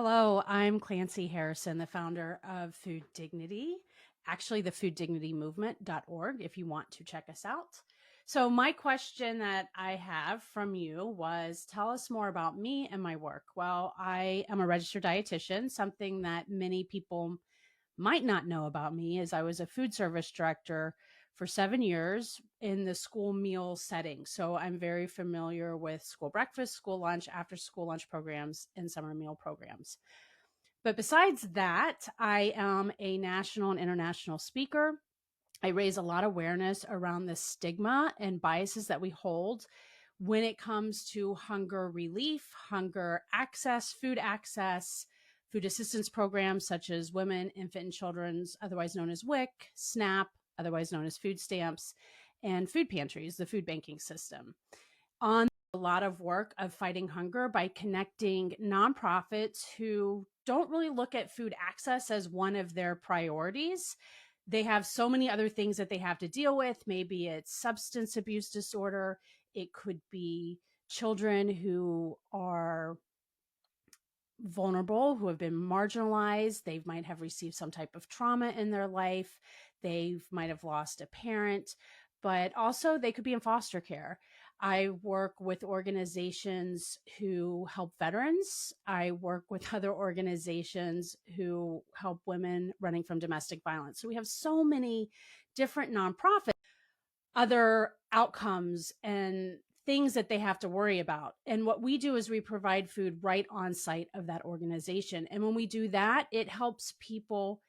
Hello, I'm Clancy Harrison, the founder of Food Dignity, actually the fooddignitymovement.org if you want to check us out. So my question that I have from you was, tell us more about me and my work. Well, I am a registered dietitian. Something that many people might not know about me is I was a food service director for 7 years in the school meal setting. So I'm very familiar with school breakfast, school lunch, after school lunch programs, and summer meal programs. But besides that, I am a national and international speaker. I raise a lot of awareness around the stigma and biases that we hold when it comes to hunger relief, hunger access, food assistance programs such as Women, Infant, and Children's, otherwise known as WIC, SNAP, otherwise known as food stamps, and food pantries, the food banking system. On a lot of work of fighting hunger by connecting nonprofits who don't really look at food access as one of their priorities. They have so many other things that they have to deal with. Maybe it's substance abuse disorder. It could be children who are vulnerable, who have been marginalized. They might have received some type of trauma in their life. They might have lost a parent, but also they could be in foster care. I work with organizations who help veterans. I work with other organizations who help women running from domestic violence. So we have so many different nonprofits, other outcomes and things that they have to worry about. And what we do is we provide food right on site of that organization. And when we do that, it helps people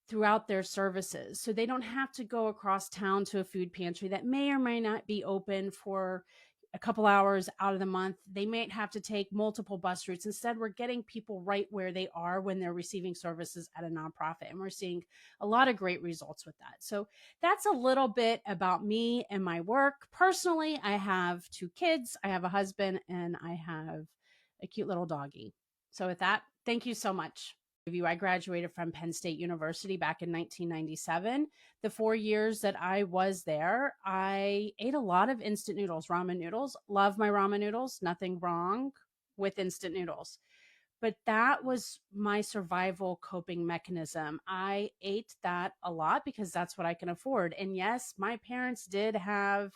throughout their services. So they don't have to go across town to a food pantry that may or may not be open for a couple hours out of the month. They might have to take multiple bus routes. Instead, we're getting people right where they are when they're receiving services at a nonprofit. And we're seeing a lot of great results with that. So that's a little bit about me and my work. Personally, I have 2 kids, I have a husband, and I have a cute little doggy. So with that, thank you so much. I graduated from Penn State University back in 1997. The 4 years that I was there, I ate a lot of instant noodles, ramen noodles. Love my ramen noodles. Nothing wrong with instant noodles. But that was my survival coping mechanism. I ate that a lot because that's what I can afford. And yes, my parents did have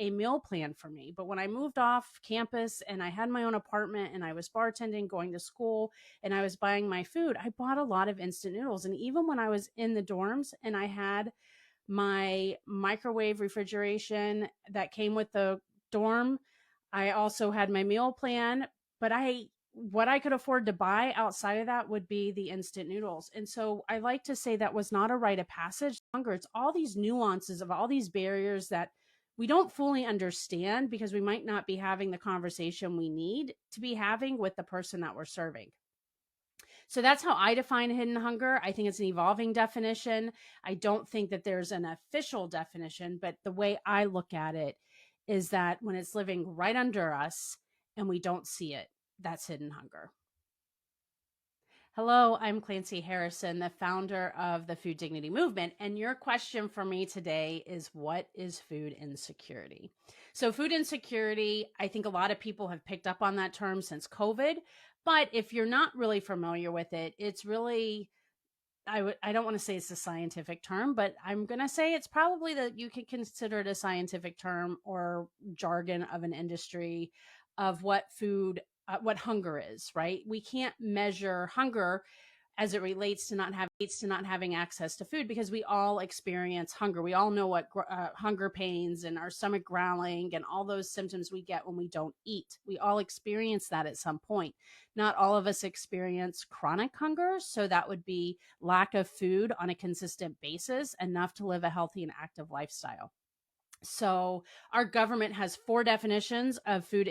a meal plan for me. But when I moved off campus and I had my own apartment and I was bartending, going to school, and I was buying my food, I bought a lot of instant noodles. And even when I was in the dorms and I had my microwave refrigeration that came with the dorm, I also had my meal plan, but what I could afford to buy outside of that would be the instant noodles. And so I like to say that was not a rite of passage. Hunger, it's all these nuances of all these barriers that we don't fully understand because we might not be having the conversation we need to be having with the person that we're serving. So that's how I define hidden hunger. I think it's an evolving definition. I don't think that there's an official definition, but the way I look at it is that when it's living right under us and we don't see it, that's hidden hunger. Hello, I'm Clancy Harrison, the founder of the Food Dignity Movement. And your question for me today is, what is food insecurity? So food insecurity, I think a lot of people have picked up on that term since COVID. But if you're not really familiar with it, it's really, I don't want to say it's a scientific term, but I'm going to say it's probably that you could consider it a scientific term or jargon of an industry of what hunger is, right? We can't measure hunger as it relates to not having access to food because we all experience hunger. We all know what hunger pains and our stomach growling and all those symptoms we get when we don't eat. We all experience that at some point. Not all of us experience chronic hunger. So that would be lack of food on a consistent basis, enough to live a healthy and active lifestyle. So our government has 4 definitions of food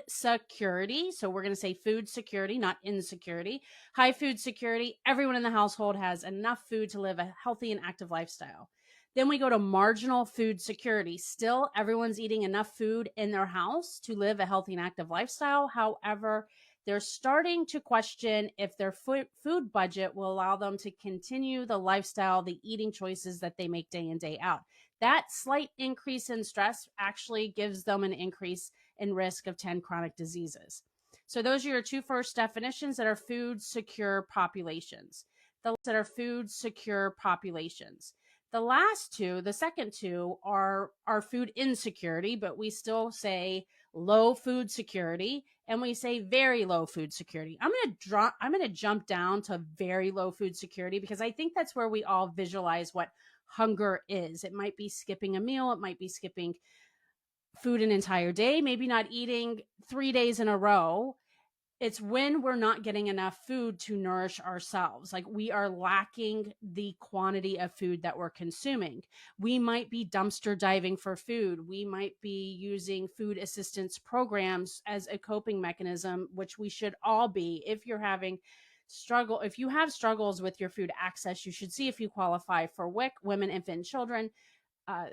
security. So we're going to say food security, not insecurity. High food security. Everyone in the household has enough food to live a healthy and active lifestyle. Then we go to marginal food security. Still, everyone's eating enough food in their house to live a healthy and active lifestyle. However, they're starting to question if their food budget will allow them to continue the lifestyle, the eating choices that they make day in, day out. That slight increase in stress actually gives them an increase in risk of 10 chronic diseases. So those are your two first definitions that are food secure populations. The last two, the second two, are food insecurity, but we still say low food security and we say very low food security. I'm going to jump down to very low food security because I think that's where we all visualize what hunger is. It might be skipping a meal, it might be skipping food an entire day, maybe not eating 3 days in a row. It's when we're not getting enough food to nourish ourselves. Like we are lacking the quantity of food that we're consuming. We might be dumpster diving for food. We might be using food assistance programs as a coping mechanism, which we should all be. If you have struggles with your food access, you should see if you qualify for WIC, Women, Infant, and Children, uh,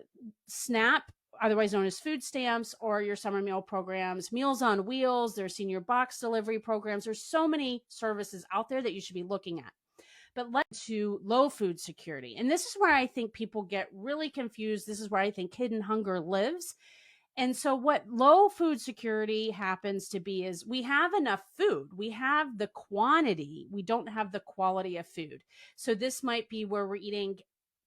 SNAP, otherwise known as food stamps, or your summer meal programs, Meals on Wheels, there's senior box delivery programs. There's so many services out there that you should be looking at. But let's to low food security. And this is where I think people get really confused. This is where I think hidden hunger lives. And so what low food security happens to be is we have enough food. We have the quantity. We don't have the quality of food. So this might be where we're eating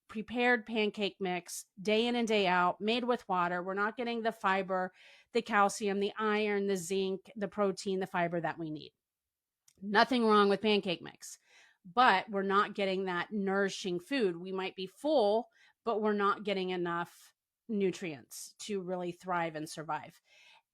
prepared pancake mix day in and day out, made with water. We're not getting the fiber, the calcium, the iron, the zinc, the protein, the fiber that we need. Nothing wrong with pancake mix, but we're not getting that nourishing food. We might be full, but we're not getting enough nutrients to really thrive and survive.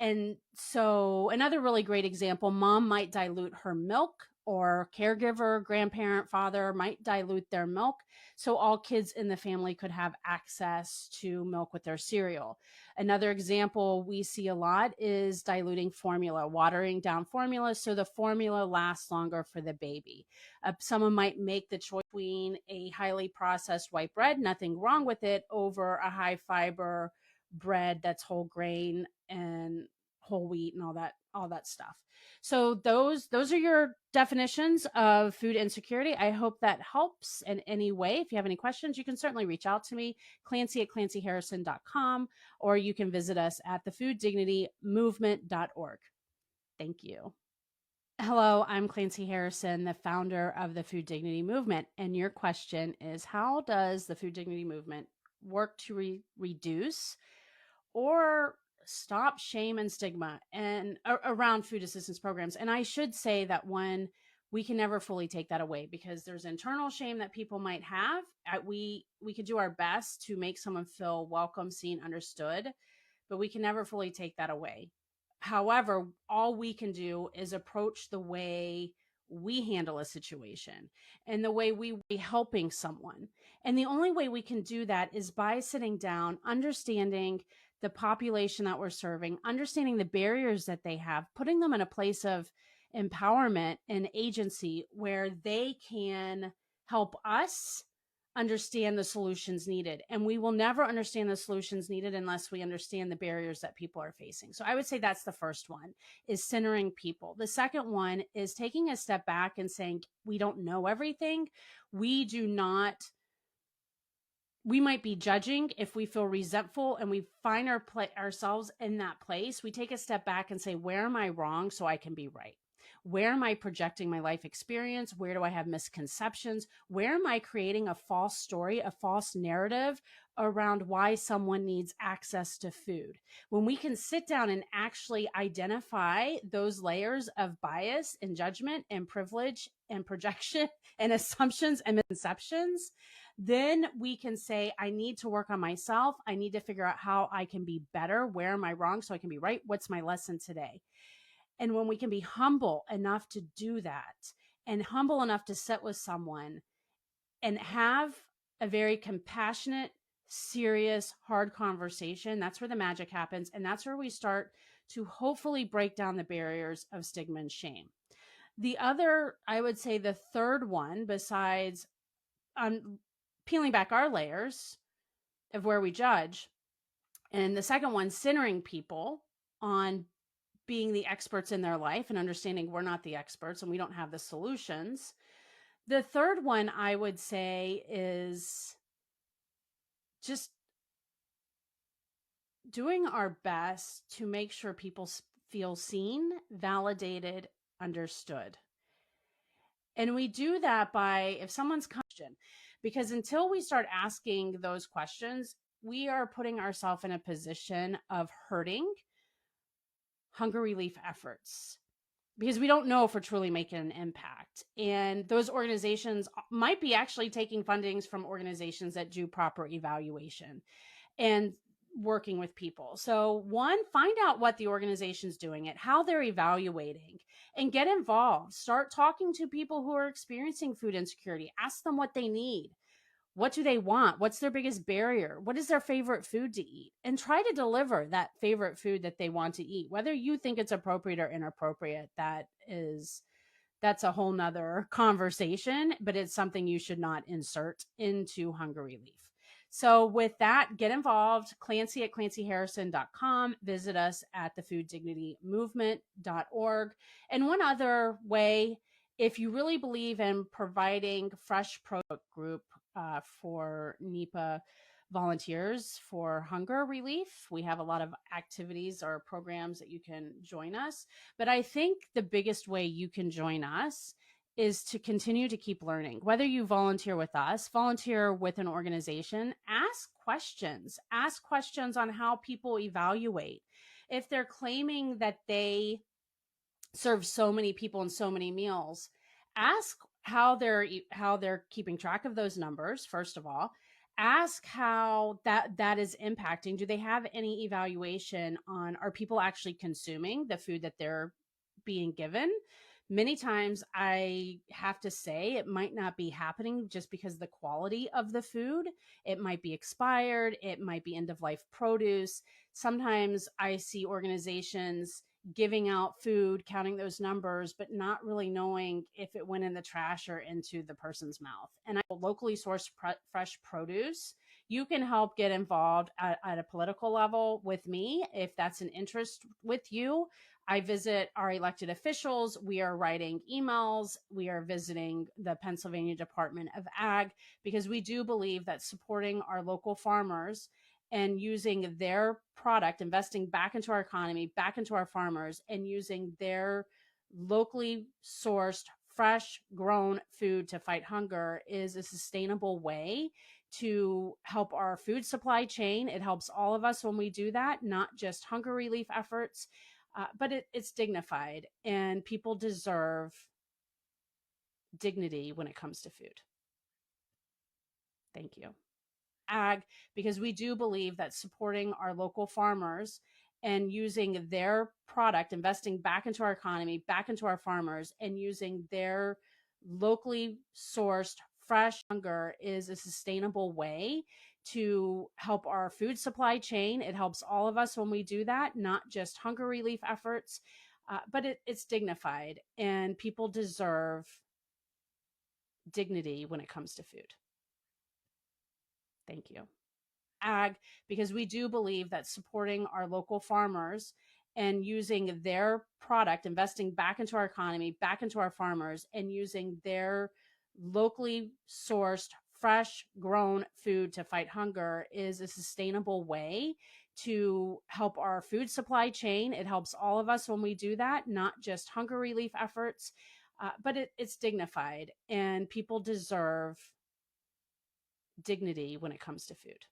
And so another really great example, mom might dilute her milk, or caregiver, grandparent, father might dilute their milk so all kids in the family could have access to milk with their cereal. Another example we see a lot is diluting formula, watering down formula so the formula lasts longer for the baby. Someone might make the choice between a highly processed white bread, nothing wrong with it, over a high fiber bread that's whole grain and whole wheat and all that stuff. So those are your definitions of food insecurity. I hope that helps in any way. If you have any questions, you can certainly reach out to me, Clancy at clancyharrison.com, or you can visit us at thefooddignitymovement.org. Thank you. Hello, I'm Clancy Harrison, the founder of the Food Dignity Movement. And your question is, how does the Food Dignity Movement work to reduce or stop shame and stigma and around food assistance programs? And I should say that one, we can never fully take that away because there's internal shame that people might have. We could do our best to make someone feel welcome, seen, understood, but we can never fully take that away. However, all we can do is approach the way we handle a situation and the way we helping someone. And the only way we can do that is by sitting down, understanding the population that we're serving, understanding the barriers that they have, putting them in a place of empowerment and agency where they can help us understand the solutions needed. And we will never understand the solutions needed unless we understand the barriers that people are facing. So I would say that's the first one, is centering people. The second one is taking a step back and saying, we don't know everything. We might be judging if we feel resentful and we find ourselves in that place. We take a step back and say, where am I wrong so I can be right? Where am I projecting my life experience? Where do I have misconceptions? Where am I creating a false story, a false narrative around why someone needs access to food? When we can sit down and actually identify those layers of bias and judgment and privilege and projection and assumptions and misconceptions, then we can say, I need to work on myself. I need to figure out how I can be better. Where am I wrong so I can be right? What's my lesson today? And when we can be humble enough to do that and humble enough to sit with someone and have a very compassionate, serious, hard conversation, that's where the magic happens. And that's where we start to hopefully break down the barriers of stigma and shame. The other, I would say the third one, besides peeling back our layers of where we judge, and the second one, centering people on being the experts in their life and understanding we're not the experts and we don't have the solutions. The third one I would say is just doing our best to make sure people feel seen, validated, understood. And we do that by, if someone's question, because until we start asking those questions, we are putting ourselves in a position of hurting hunger relief efforts because we don't know if we're truly making an impact. And those organizations might be actually taking fundings from organizations that do proper evaluation and working with people. So, one, find out what the organization's doing it, how they're evaluating, and get involved. Start talking to people who are experiencing food insecurity. Ask them what they need. What do they want? What's their biggest barrier? What is their favorite food to eat? And try to deliver that favorite food that they want to eat. Whether you think it's appropriate or inappropriate, that's a whole nother conversation, but it's something you should not insert into hunger relief. So with that, get involved. Clancy at clancyharrison.com. Visit us at thefooddignitymovement.org. And one other way, if you really believe in providing fresh product group for NEPA volunteers for hunger relief, we have a lot of activities or programs that you can join us. But I think the biggest way you can join us is to continue to keep learning. Whether you volunteer with us, volunteer with an organization, ask questions on how people evaluate. If they're claiming that they serve so many people in so many meals, ask how they're keeping track of those numbers. First of all, ask how that is impacting. Do they have any evaluation on, are people actually consuming the food that they're being given? Many times I have to say it might not be happening just because of the quality of the food. It might be expired. It might be end of life produce. Sometimes I see organizations giving out food, counting those numbers, but not really knowing if it went in the trash or into the person's mouth. And locally sourced fresh produce, you can help get involved at a political level with me if that's an interest with you. I visit our elected officials. We are writing emails. We are visiting the Pennsylvania Department of Ag because we do believe that supporting our local farmers and using their product, investing back into our economy, back into our farmers, and using their locally sourced, fresh grown food to fight hunger is a sustainable way to help our food supply chain. It helps all of us when we do that, not just hunger relief efforts, but it's dignified, and people deserve dignity when it comes to food. Thank you. Ag, because we do believe that supporting our local farmers and using their product, investing back into our economy, back into our farmers, and using their locally sourced fresh hunger is a sustainable way to help our food supply chain. It helps all of us when we do that, not just hunger relief efforts, but it's dignified, and people deserve dignity when it comes to food. Thank you. Ag, because we do believe that supporting our local farmers and using their product, investing back into our economy, back into our farmers, and using their locally sourced, fresh grown food to fight hunger is a sustainable way to help our food supply chain. It helps all of us when we do that, not just hunger relief efforts, but it's dignified, and people deserve dignity when it comes to food.